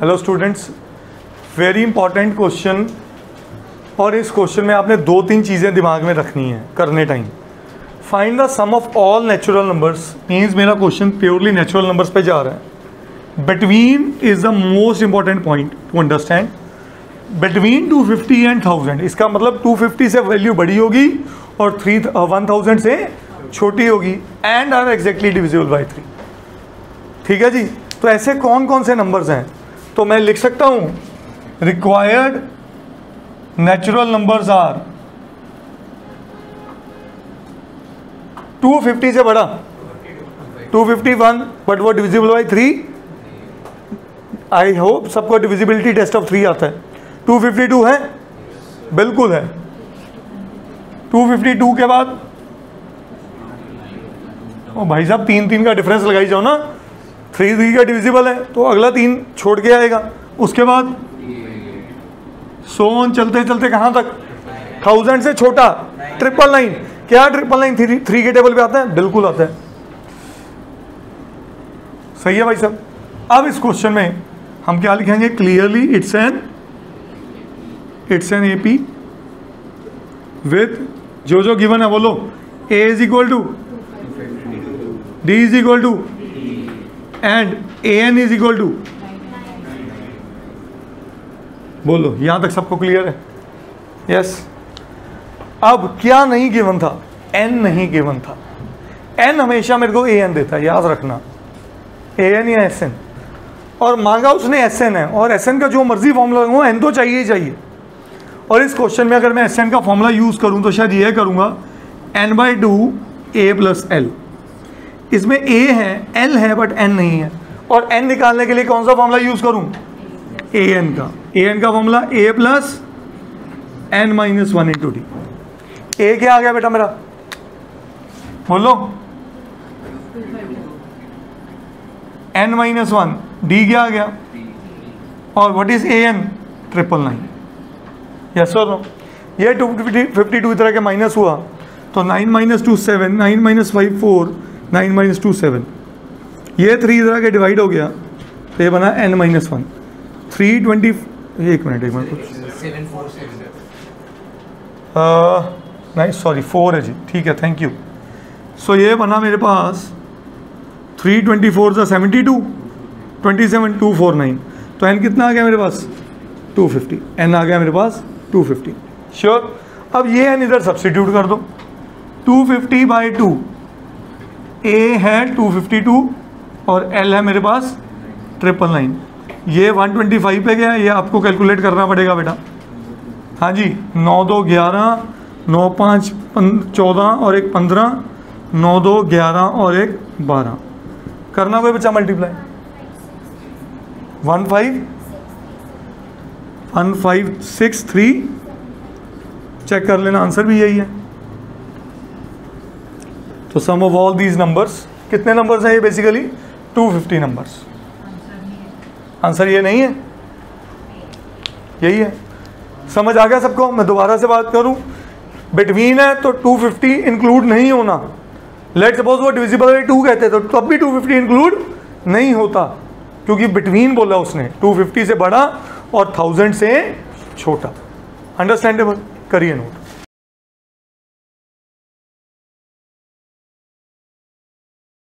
Hello students, very important question. और इस question में आपने दो तीन चीज़ें दिमाग में रखनी है करने time. Find the sum of all natural numbers, means मेरा क्वेश्चन प्योरली नेचुरल नंबर्स पे जा रहा है। Between is the most important point to understand. Between 250 and 1000, इसका मतलब 250 से वैल्यू बड़ी होगी और 1000 से छोटी होगी and are exactly divisible by 3। ठीक है जी। तो ऐसे कौन कौन से नंबर्स हैं? तो मैं लिख सकता हूं रिक्वायर्ड नेचुरल नंबर्स आर 250 से बड़ा 251, बट वो डिविजिबल बाई 3। आई होप सबको डिविजिबिलिटी टेस्ट ऑफ 3 आता है। 252 है, बिल्कुल है। 252 के बाद ओ भाई साहब 3 का डिफरेंस लगाई जाओ ना, 3 का डिविजिबल है तो अगला 3 छोड़ के आएगा। उसके बाद सोन चलते चलते कहाँ तक? 1000 से छोटा 999। क्या 999 3 के टेबल पे आता है? बिल्कुल आता है। सही है भाई साहब। अब इस क्वेश्चन में हम क्या लिखेंगे? Clearly it's an AP with जो गिवन है बोलो। A is equal to d is equal to and a n is equal to, बोलो यहां तक सबको क्लियर है? यस। अब क्या नहीं गिवन था? एन नहीं गिवन था। एन हमेशा मेरे को ए एन देता है, याद रखना, ए एन या एस एन। और मांगा उसने एस एन है, और एस एन का जो मर्जी फॉर्मूला लगाऊं एन तो चाहिए ही चाहिए। और इस क्वेश्चन में अगर मैं एस एन का फॉर्मूला यूज करूं तो शायद यह करूंगा n/2 a प्लस एल। इसमें a है, l है, बट n नहीं है। और n निकालने के लिए कौन सा फॉर्मूला यूज करूं? an का। an का formula a plus n-1 into D. a क्या आ गया बेटा मेरा? बोलो। n-1, d क्या आ गया? और व्हाट इज an? 999। यस और नो? ये 252 इस तरह के माइनस हुआ तो 9 - 2 7, 9 - 5 4, 9 - 2 7। ये 3 इस तरह के डिवाइड हो गया तो ये बना n-1। 320। एक मिनट नहीं सॉरी 4 है जी, ठीक है, थैंक यू। सो ये बना मेरे पास 324 72, 27 249। तो n कितना आ गया मेरे पास? 250। n आ गया मेरे पास 250। श्योर। अब ये n इधर सब्स्टिट्यूट कर दो। 250/2, a है 252 और l है मेरे पास 999। ये 125 पे गया, ये आपको कैलकुलेट करना पड़ेगा बेटा। हाँ जी, 9 2 11, 9 5 14 और एक 15, 9 2 11 और एक 12। करना कोई बच्चा मल्टीप्लाई? 1563। चेक कर लेना, आंसर भी यही है। तो सम ऑफ ऑल दीज नंबर्स, कितने नंबर्स हैं ये? Basically 250 numbers. आंसर ये नहीं है, यही है। समझ आ गया सबको? मैं दोबारा से बात करूं, बिटवीन है तो 250 इंक्लूड नहीं होना। लेट सपोज वो डिविजिबल बाई 2 कहते तो तब भी 250 इंक्लूड नहीं होता, क्योंकि बिटवीन बोला उसने। 250 से बड़ा और 1000 से छोटा। अंडरस्टैंडेबल? करिए नोट।